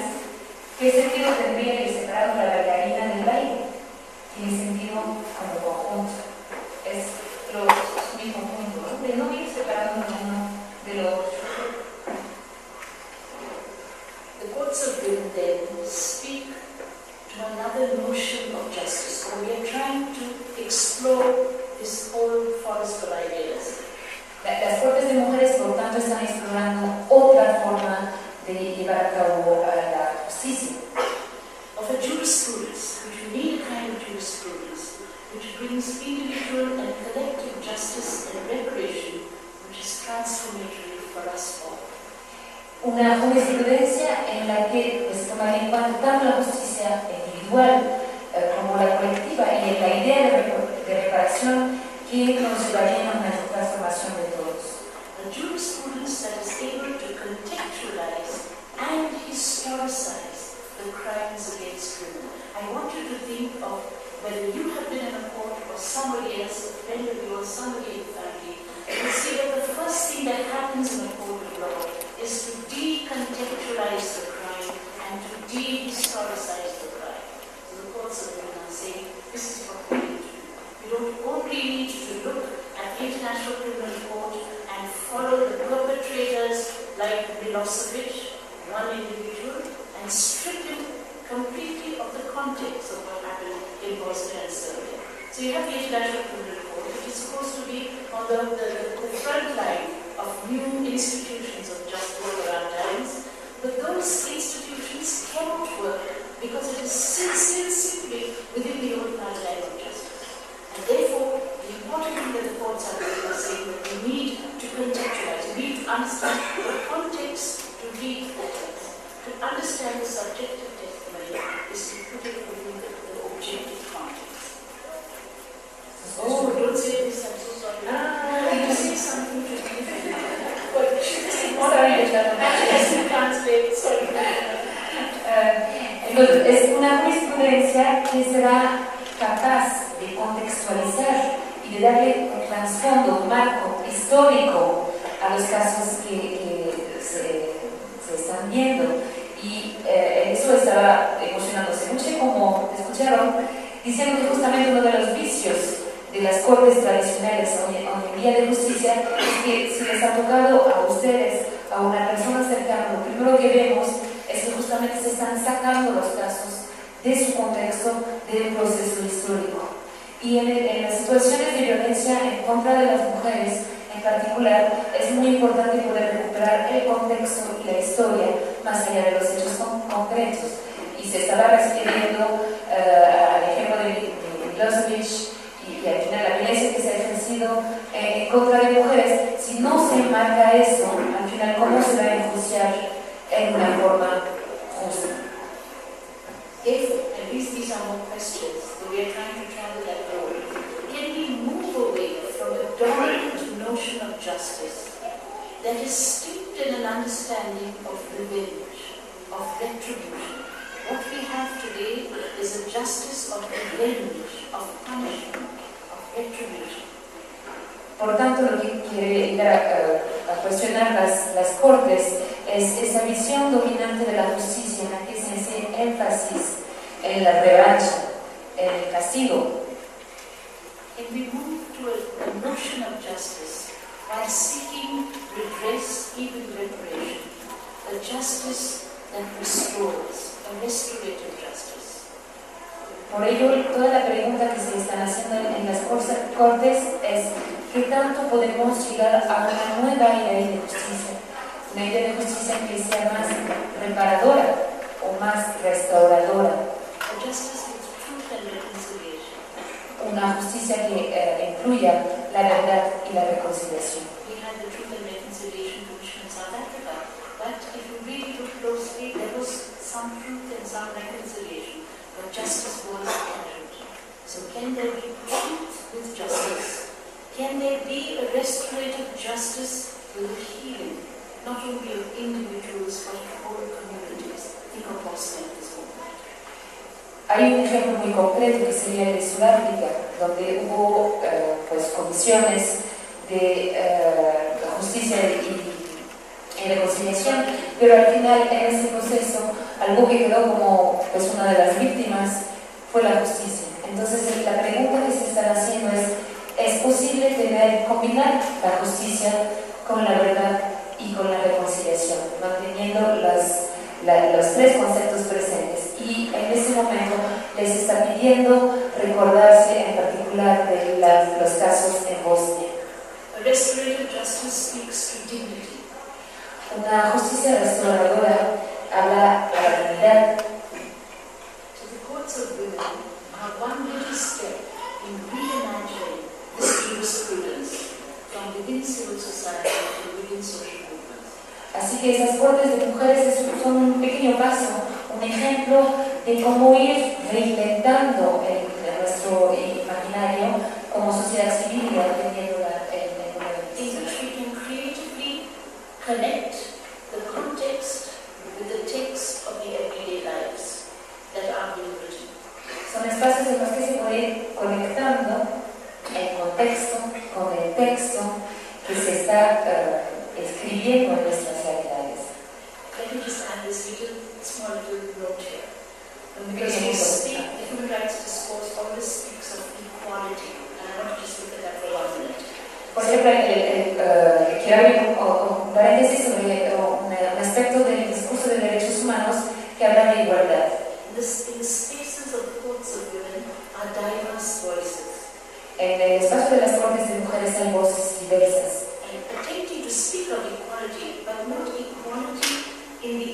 B: ¿Qué sentido tendría que separar la bailarina del baile? Tiene sentido como conjunto. Es su mismo punto, ¿no? De no ir separando uno de lo otro.
A: The Codes of Women then speak to another notion of justice, or we are trying to explore this whole forest of ideas.
B: Las Cortes de Mujeres, por tanto, están explorando otra forma de llevar a cabo la justicia.
A: Of a jurisprudence, which we need a kind of jurisprudence, which brings individual and collective justice and reparation, which is transformatory for us all.
B: Una jurisprudencia en la que se tomaría en cuenta tanto la justicia individual como la colectiva y en la idea de reparación que nos llevaría a una transformación de todos.
A: A jurisprudence that is able to contextualize and historicize the crimes against women. I want you to think of whether you have been in a court or somebody else, a friend of yours, somebody in the family. You see that the first thing that happens in a court of law is to decontextualize the crime and to dehistoricize the crime. So the courts of women are saying, this is what we need to do. You don't only need to look at the International Criminal Court and follow the perpetrators like Milosevic, one individual, and strip him completely of the context of what happened in Bosnia and Serbia. So you have the International Criminal Court, which is supposed to be on the front line of new institutions of justice for our times, but those institutions cannot work because it is still simply within the old paradigm of justice. And therefore, the important thing that the courts are doing is saying that we need to contextualize, we need to understand the context to read the text. To understand the subjective testimony is to put it within the objective context.
B: que será capaz de contextualizar y de darle un trasfondo, un marco histórico a los casos que se están viendo. Y eso estaba emocionándose mucho, como escucharon, diciendo que justamente uno de los vicios de las cortes tradicionales hoy en día de justicia es que si les ha tocado a ustedes, a una persona cercana, lo primero que vemos es que justamente se están sacando los casos de su contexto, de un proceso histórico. Y en las situaciones de violencia en contra de las mujeres en particular, es muy importante poder recuperar el contexto y la historia más allá de los hechos concretos. Y se estaba refiriendo al ejemplo de Milosevic y al final la violencia que se ha ejercido en contra de mujeres. Si no se enmarca eso, al final, ¿cómo se va a enjuiciar en una forma justa?
A: If, at least these are more questions, so we are trying to travel that road, can we move away from the dominant notion of justice that is steeped in an understanding of revenge, of retribution? What we have today is a justice of revenge, of punishment, of retribution.
B: Por tanto, lo que quiere llegar a cuestionar las cortes es esa visión dominante de la justicia en la que se hace énfasis en la revancha, en el castigo.
A: If we move to a notion of justice by seeking redress, even reparation, a justice that restores, a restorative justice.
B: Por ello, toda la pregunta que se están haciendo en las cortes es ¿qué tanto podemos llegar a una nueva idea de justicia? Una idea de justicia que sea más reparadora o más restauradora.
A: A justice with truth and reconciliation.
B: Una justicia que incluya la verdad y la reconciliación.
A: We had the Truth and Reconciliation Commission in South Africa, but if you really look closely, there was some truth and some reconciliation, but justice was absent. So can there be truth with justice? Can there be a restorative justice with a healing, not only of individuals, but of whole communities? Think of Bosnia at this moment.
B: Hay un ejemplo muy concreto que sería el de Sudáfrica, donde hubo pues comisiones de justicia y reconciliación, pero al final en ese proceso algo que quedó como pues una de las víctimas fue la justicia. Entonces la pregunta que se están haciendo ¿es posible combinar la justicia con la verdad y con la reconciliación, manteniendo los tres conceptos presentes? Y en ese momento les está pidiendo recordarse en particular de los casos en Bosnia.
A: A restorative justice speaks to dignity.
B: Una justicia restauradora habla a la dignidad.
A: So the courts of women are one little step in reimagining this jurisprudence from within civil society to within social movements.
B: Así que esas cortes de mujeres son un pequeño paso, un ejemplo de cómo ir reinventando nuestro imaginario como sociedad civil y aprendiendo
A: In which we can creatively connect the context with the text of the everyday lives that are being written.
B: Son espacios en los que se puede ir conectando el contexto con el texto que se está escribiendo en nuestras realidades.
A: Let me just add this small little note here. Because we speak, the human rights discourse always speaks of equality, and I want to just look at that for 1 minute.
B: Por ejemplo, quiero abrir un paréntesis sobre un aspecto del discurso de derechos humanos que habla de igualdad.
A: In the spaces of courts of women are diverse voices.
B: En el espacio de las cortes de mujeres hay voces diversas.
A: And attempting to speak of equality, but not equality in the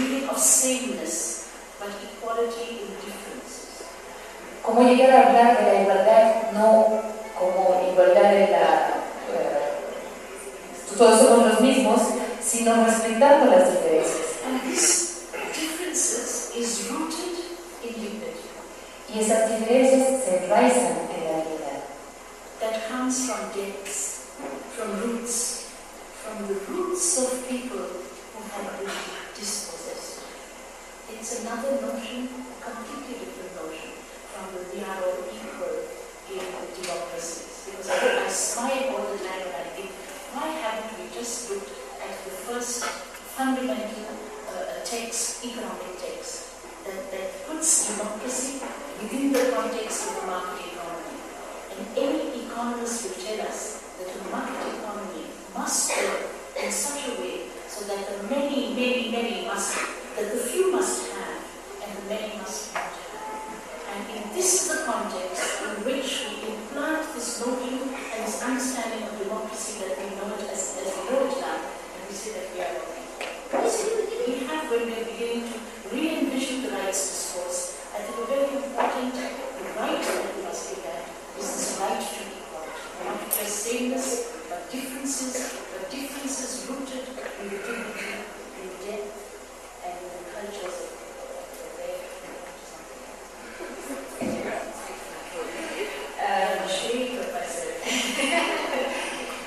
A: meaning of sameness, but equality in differences.
B: ¿Cómo llegar a hablar de la igualdad no como igualdad de todos somos los mismos, sino respetando las diferencias?
A: And these differences is rooted in dignity.
B: Y esas diferencias se enraizan en la dignidad.
A: That comes from depths, from the roots of people who have been dispossessed. It's another notion, a completely different notion from the we are all equal in democracies. Because I smile all the time when I think, why haven't we just looked at the first fundamental text, economic text, that puts democracy within the context of the market economy. And any economist will tell us that the market economy must work in such a way so that the many must, that the few must have and the many must not have. And this is the context in which we implant this notion and this understanding of democracy that we know it as we know it now, and we say that we are okay. We have, when we are beginning to re-envision the rights discourse, I think a very important right that we must look at is this right to equality. Not just sameness, but differences rooted in the dignity, in the depth, and in the cultures of their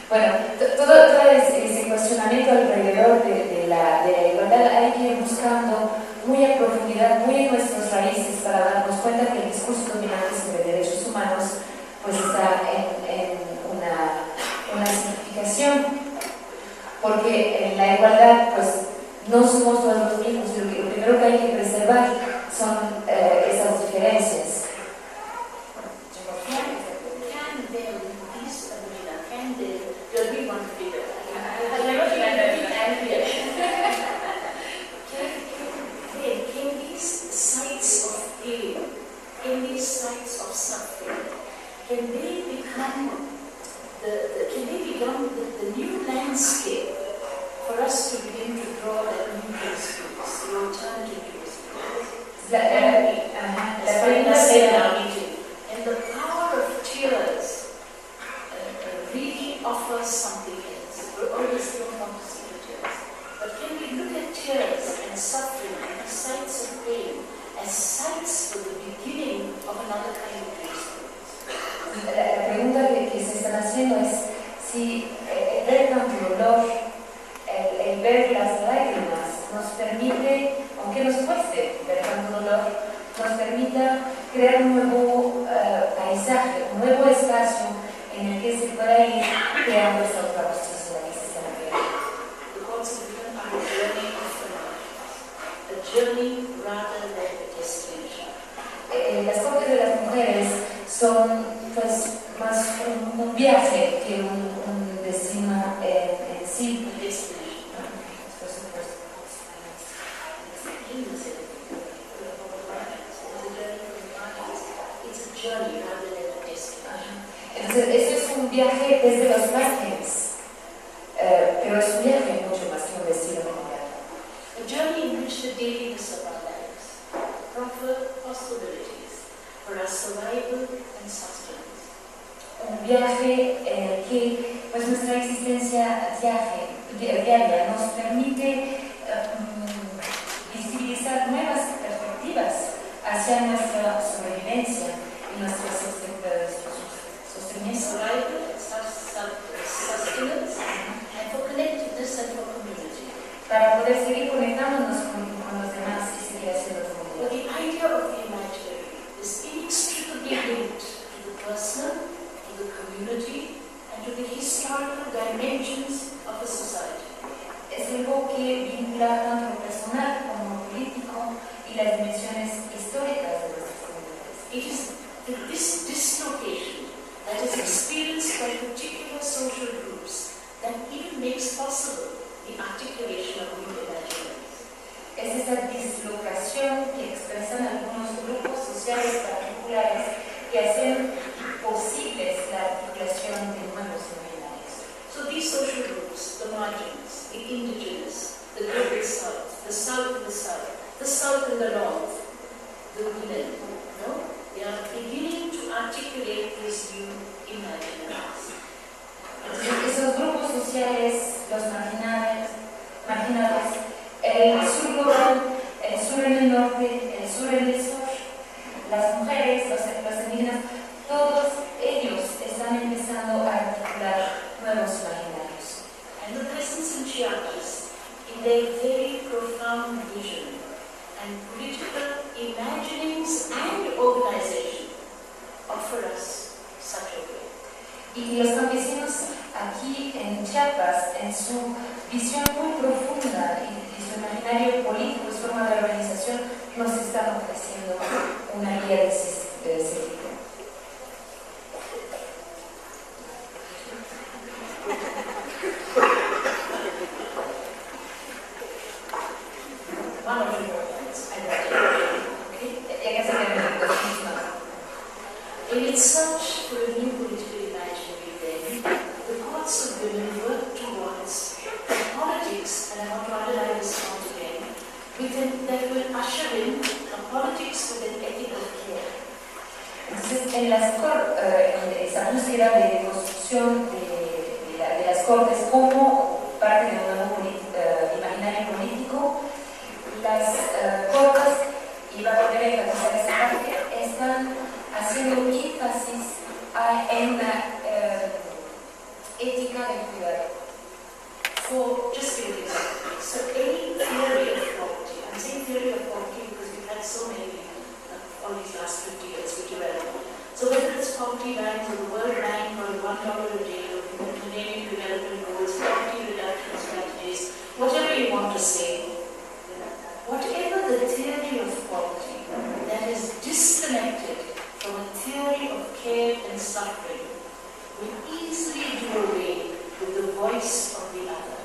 B: Bueno, todo ese cuestionamiento alrededor de la igualdad hay que ir buscando muy a profundidad, muy en nuestras raíces para darnos cuenta que el discurso dominante sobre derechos humanos pues está en una simplificación, porque en la igualdad pues no somos todos los mismos, lo primero que hay que preservar son esas diferencias.
A: In these sites of suffering, can they become the new landscape for us to begin to draw that new jurisprudence, the alternative jurisprudence? As Brenda said in our meeting, and the power of tears really offers something else. We always don't want to see the tears. But can we look at tears and suffering and the sites of pain as sites for the beginning of another kind of jurisprudence?
B: La pregunta que se están haciendo es si el ver tanto dolor, el ver las lágrimas nos permite, aunque nos cueste ver tanto dolor, nos permita crear un nuevo paisaje, un nuevo espacio en el que se pueda ir creando esta otra justicia que se está creando.
A: The courts of women are a journey of the mind, a journey rather than a destination.
B: Las cortes de las mujeres son pues más un viaje que un destino en sí.
A: A destination. It's a journey rather than a destination.
B: Entonces, ese es un viaje desde los márgenes, pero es un viaje mucho más que un destino inmediato.
A: A journey in which the dailiness of our lives offer possibilities for our survival and sustenance.
B: Un viaje en el que pues, nuestra existencia diaria nos permite visibilizar nuevas perspectivas hacia nuestra sobrevivencia y nuestra sostenimiento.
A: Survival, sustenance, and for connectedness and for community.
B: Para poder seguir conectándonos con los demás y seguir haciendo
A: But
B: comunidad.
A: the idea of the imaginary is inextricably linked to the personal, to the community, and to the historical dimensions of a society.
B: Es algo que vincula tanto lo personal como lo político y las dimensiones históricas de nuestras comunidades.
A: It is this dislocation that is experienced by particular social groups that even makes possible the articulation of new imaginaries.
B: Es esa dislocación que expresan algunos grupos sociales particulares que hacen posibles la articulación de nuevos imaginarios.
A: So these social groups, the margins, the indigenous, the global south, the south and the south, the south and the north, the women, they are beginning to articulate these new imaginaries.
B: Esos grupos sociales, los marginados, el sur global, el sur en el norte, el sur en el sur, las mujeres, los indígenas, todos ellos están empezando a articular nuevos imaginarios.
A: And the peasants in Chiapas, in their very profound vision and
B: Chiapas, en su visión muy profunda y su imaginario político y su forma de organización, nos están ofreciendo una guía de ese tipo.
A: One of the moments I read it. In its search for a new political imaginary then, the courts of women work towards politics, and I want to underline this point again, that will usher in a politics with an ethic of care.
B: Entonces, en esa búsqueda de construcción de las cortes como parte de un nuevo imaginario político, las cortes, y va a poder enfatizar esa parte, están haciendo énfasis en una ética del cuidado.
A: For just give an example, so any theory of poverty, I'm saying theory of poverty because we've had so many all these last 50 years we developed. So whether it's poverty lines or the World Bank or $1 a day or the Millennium Development Goals, poverty reduction strategies, whatever you want to say, whatever the theory of poverty that is disconnected from a theory of care and suffering will easily do away with the voice of the other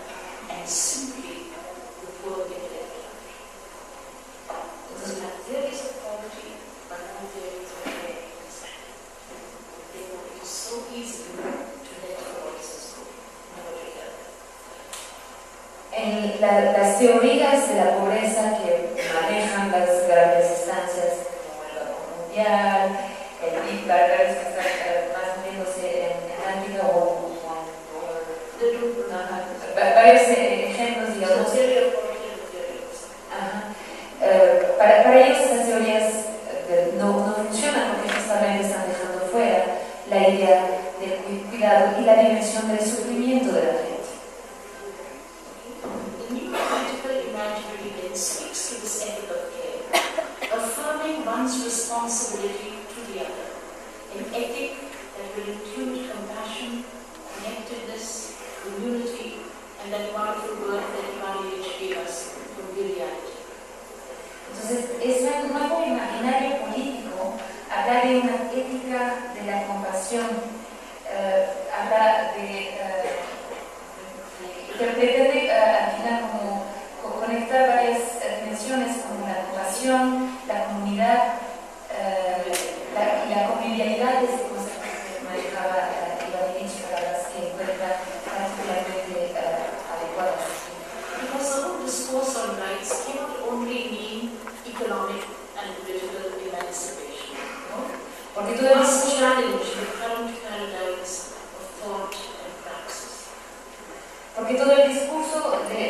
A: and simply the poor get left out. Because we have theories of poverty, but no theories of care and suffering. Therefore, it is so easy to let the voices go, never to hear them.
B: En las teorías de la pobreza que manejan las grandes instancias como el Banco Mundial, el Big Brother, que está más moviéndose en África o varios ejemplos, digamos. Para ellos esas teorías no funcionan porque justamente están dejando fuera la idea del cuidado y la dimensión del sufrimiento de la gente.
A: The new political imaginary then speaks to this ethic of care, affirming one's responsibility to the other, an ethic that will include compassion, connectedness, community, and that wonderful word that Ivanovich gave us, familiarity.
B: Entonces, es un nuevo imaginario político, habla de una ética de la compasión, habla que pretende al final como conectar varias dimensiones como la compasión, la comunidad y la convivialidad, ese concepto que manejaba Ivanovich para las que encuentra particularmente adecuadas.
A: Because the whole discourse on rights cannot only mean economic and political emancipation, no?
B: Porque
A: It
B: todo
A: must
B: eso
A: challenge the current paradigms of thought and praxis.
B: Porque todo el discurso de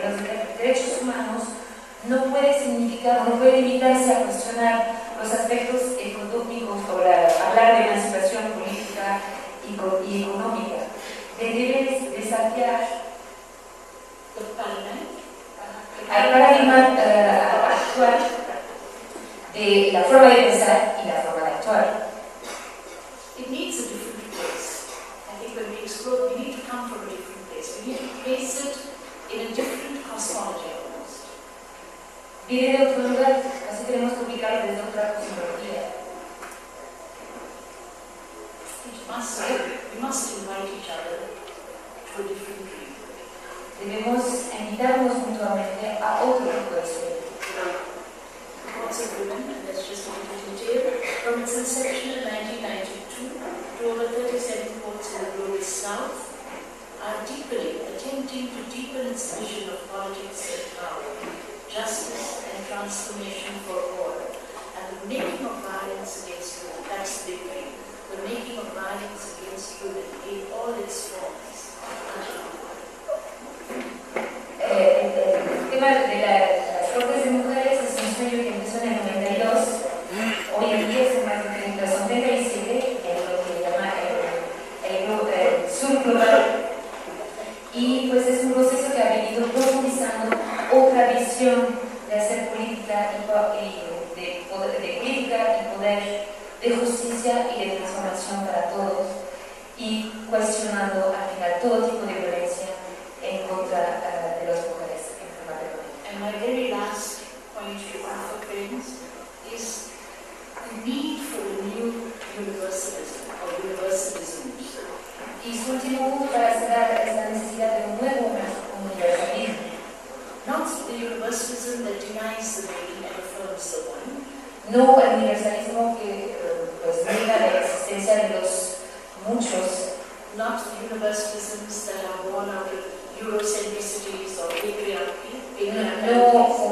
B: los derechos humanos no puede significar, no puede limitarse a cuestionar los aspectos económicos o hablar de emancipación política y económica. Debe desafiar al paradigma actual de la forma de pensar y la forma de actuar.
A: It needs a different place. I think when we explore, we need to come from a different place. We need to place it in a different cosmology almost.
B: Viene de otro lugar, así tenemos que ubicarlo desde otra cosmología.
A: We must invite each other to a different dream.
B: Debemos invitarnos mutuamente a otro tipo de sueño.
A: The Courts of Women, and that's just a little detail, from its inception in 1992 to over 37 courts in the global south, are deepening, attempting to deepen its mission of politics and power, justice and transformation for all, and the making of violence against women. That's the big thing. The making of violence against women in all its forms.
B: El tema de las cortes de mujeres es un sueño que empezó en el 92, hoy en día son más de 30, son 37 en lo que llama el sur global, y pues es un proceso que ha venido profundizando otra visión de hacer política y de política y poder
A: universalism or universalisms.
B: Y su último punto para cerrar es la necesidad de un nuevo universalismo.
A: Not the universalism that denies the many and affirms the one.
B: No el universalismo que pues niega la existencia de los muchos.
A: Not the universalisms that are born out of Eurocentricities or patriarchy.
B: No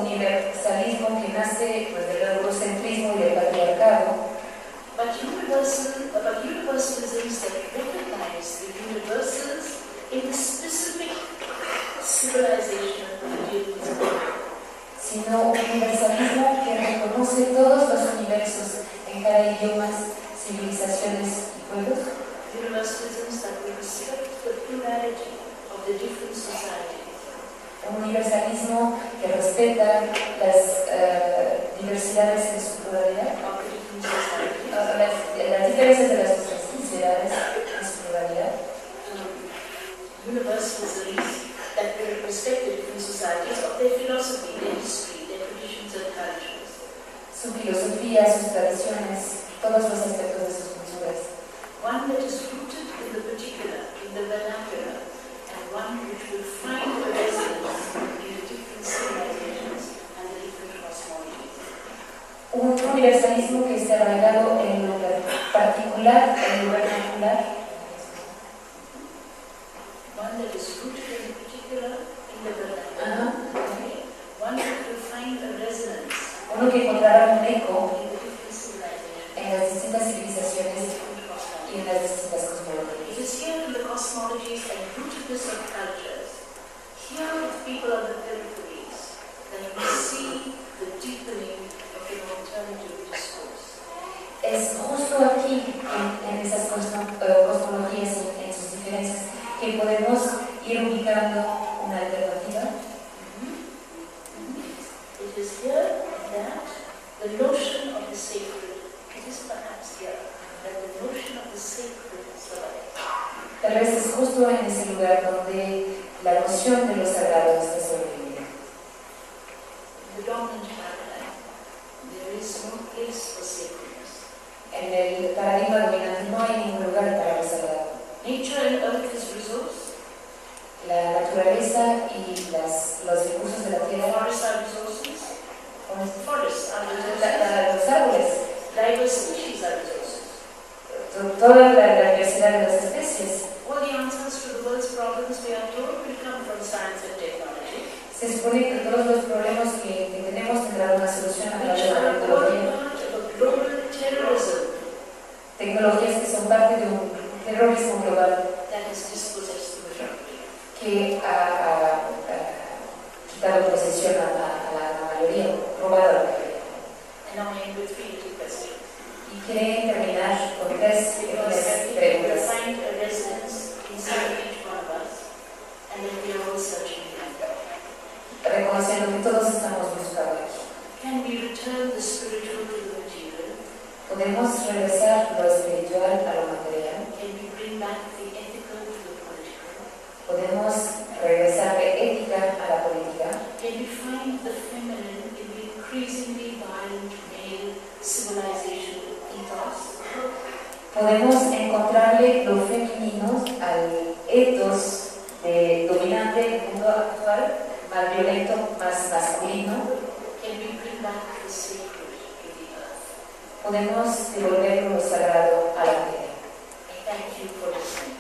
B: universalismo que nace pues, del eurocentrismo y del patriarcado.
A: But universalisms that recognize the universals in the specific civilization of Indian people.
B: Sino un universalismo que reconoce todos los universos en cada idioma, civilizaciones y pueblos.
A: Universalisms that will respect the plurality of the different societies.
B: Un universalismo que respeta las diversidades de su pluralidad.
A: Of the different societies.
B: Las diferencias de las sociedades en su pluralidad.
A: Universalisms that will respect the different societies of their philosophy, their history, their traditions and cultures.
B: Su filosofía, sus tradiciones, todos los aspectos de sus culturas.
A: One that is rooted in the particular, in the vernacular, and one which will find a resonance in the different civilizations and the different cosmologies.
B: Un universalismo que esté arraigado en lo particular, en lo vernacular.
A: One that is rooted in the particular, in the vernacular. Okay. One that will find a resonance.
B: Uno que encontrará un eco
A: in the different civilizations,
B: en las distintas civilizaciones
A: different cosmologies.
B: y en las distintas cosmologías.
A: It is here in the cosmologies and rootedness of cultures, here with people of the peripheries, that we see the deepening of an alternative discourse.
B: Es justo aquí, en esas cosmologías y en sus diferencias, que podemos ir ubicando una alternativa.
A: It is here that the notion of the sacred, it is perhaps here that the notion of the sacred survives.
B: Tal vez es justo en ese lugar donde la noción de lo sagrado está sobreviviendo.
A: In the dominant paradigm, there is no place for sacredness.
B: En el paradigma dominante no hay ningún lugar para lo sagrado.
A: Nature and earth is resource.
B: La naturaleza y los recursos de la tierra,
A: Forests are resources. Forests are resources.
B: los árboles,
A: Diverse species are resources.
B: toda la diversidad de las especies.
A: All the answers to the world's problems, we are told, will come from science and technology.
B: Se supone que todos los problemas que tenemos tendrán una solución a través
A: Which
B: de la
A: are all
B: tecnología.
A: part of a global terrorism
B: Tecnologías que son parte de un terrorismo global
A: that has dispossessed the majority.
B: que ha quitado posesión a la mayoría, robado a la mayoría.
A: And now I end with three little questions.
B: Y quiere terminar con tres
A: Because
B: pequeñas
A: I think we will
B: preguntas,
A: find a resonance inside each one of us, and that we are all searching for.
B: reconociendo que todos estamos buscando aquí.
A: Can we return the spiritual to the material?
B: Podemos regresar lo espiritual a lo material.
A: Can we bring back the ethical to the political?
B: Podemos regresar de ética a la política.
A: Can we find the feminine in the increasingly violent male civilization ethos?
B: Podemos encontrarle lo femenino al ethos dominante del mundo actual, más violento, más masculino.
A: Can we bring back the sacred to the earth?
B: Podemos devolver lo sagrado a la tierra.
A: I thank you for listening.